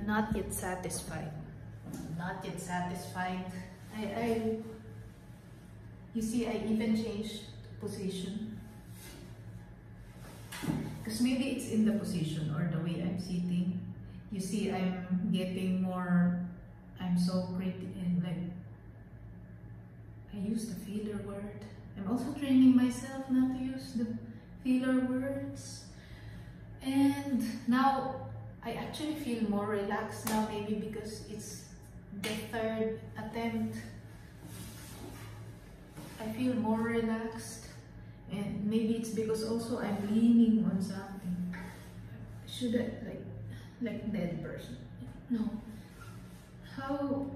not yet satisfied. Not yet satisfied. You see, I even changed position. Because maybe it's in the position or the way I'm sitting. You see, I'm getting more, I'm so pretty, and like, I use the filler word. I'm also training myself not to use the filler words. And now, I actually feel more relaxed now, maybe because it's the third attempt. I feel more relaxed. And maybe it's because also I'm leaning on something. Should I, like dead person? No. How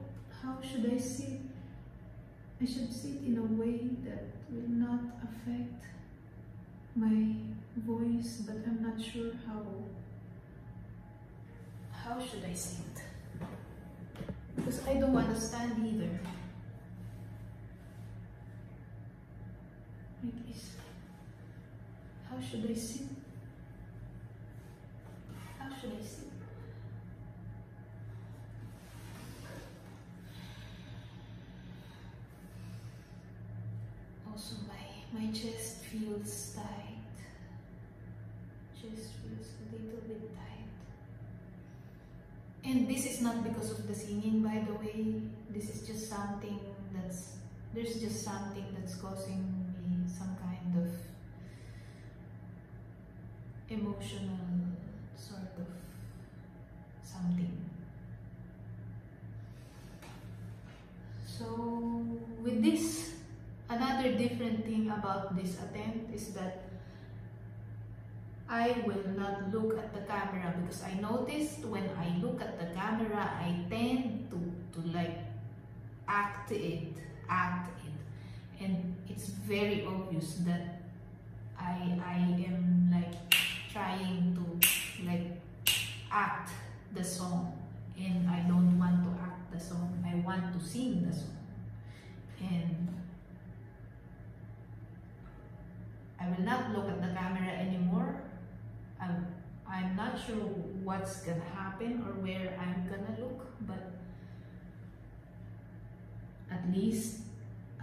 should I sit? I should sit in a way that will not affect my voice, but I'm not sure how. How should I sit? Because I don't want to stand either. Like this. How should I sit? How should I sit? Also, my chest feels tight. Chest feels a little bit tight. And this is not because of the singing, by the way. This is just something there's just something that's causing me some kind of emotional sort of something. So with this, another different thing about this attempt is that I will not look at the camera, because I noticed when I look at the camera, I tend to like act it. And it's very obvious that I am like trying to like act the song, and I don't want to act the song. I want to sing the song. And I will not look at the camera anymore. I'm not sure what's gonna happen or where I'm gonna look, but at least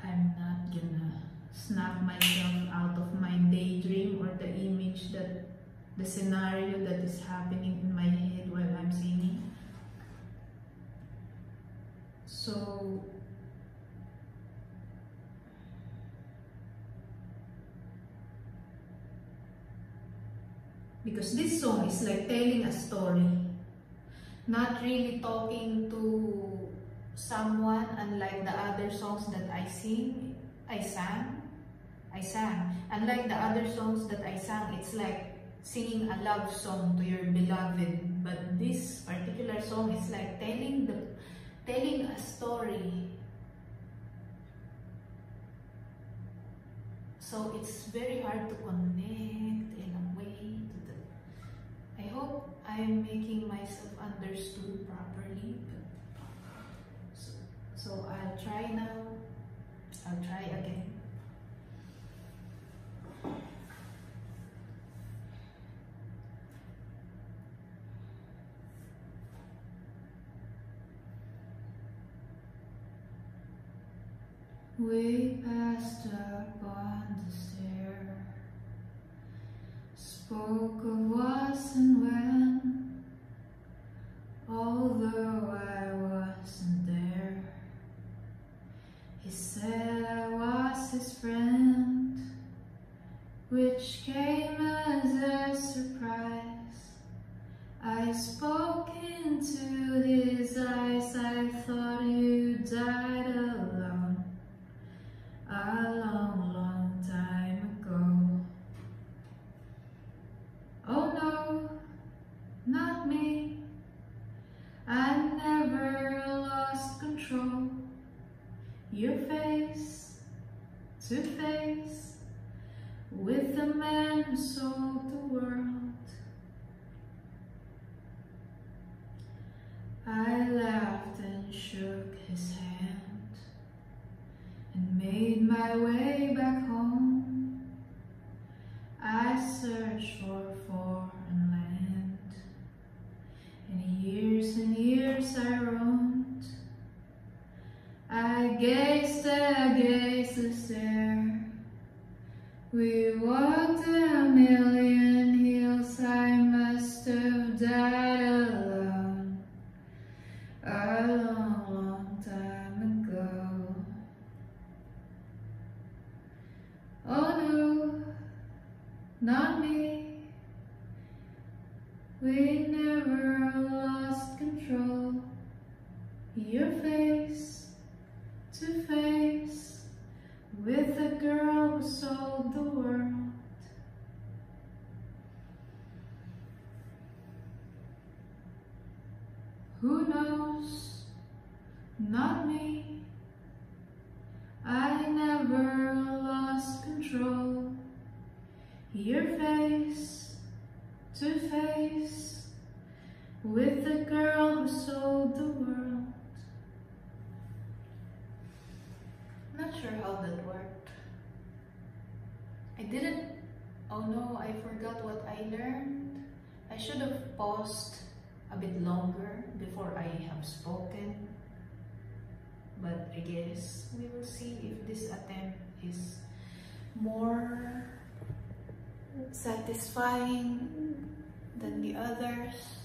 I'm not gonna snap myself out of my daydream or the image, that the scenario that is happening in my head while I'm singing. So because this song is like telling a story, not really talking to someone, unlike the other songs that I sang. Unlike the other songs that I sang, it's like singing a love song to your beloved. But this particular song is like telling a story. So it's very hard to connect in a way to the. I hope I am making myself understood properly. So I'll try now. I'll try again. We passed up on the stair, spoke of was and when, although I wasn't there. He said I was his friend, which came as a surprise. I spoke into his eyes, I thought you died alone a long, long time ago. Oh no, not me, I never lost control. Your face to face with the man who sold the world. I laughed and shook his hand and made my way back home. I searched for a foreign land me. We never lost control. You're face to face with a girl who sold the world. Who knows? Not me. I never lost control. You're face to face with the girl who sold the world. Not sure how that worked. Oh no, I forgot what I learned. I should have paused a bit longer before I have spoken. But I guess we will see if this attempt is more satisfying than the others.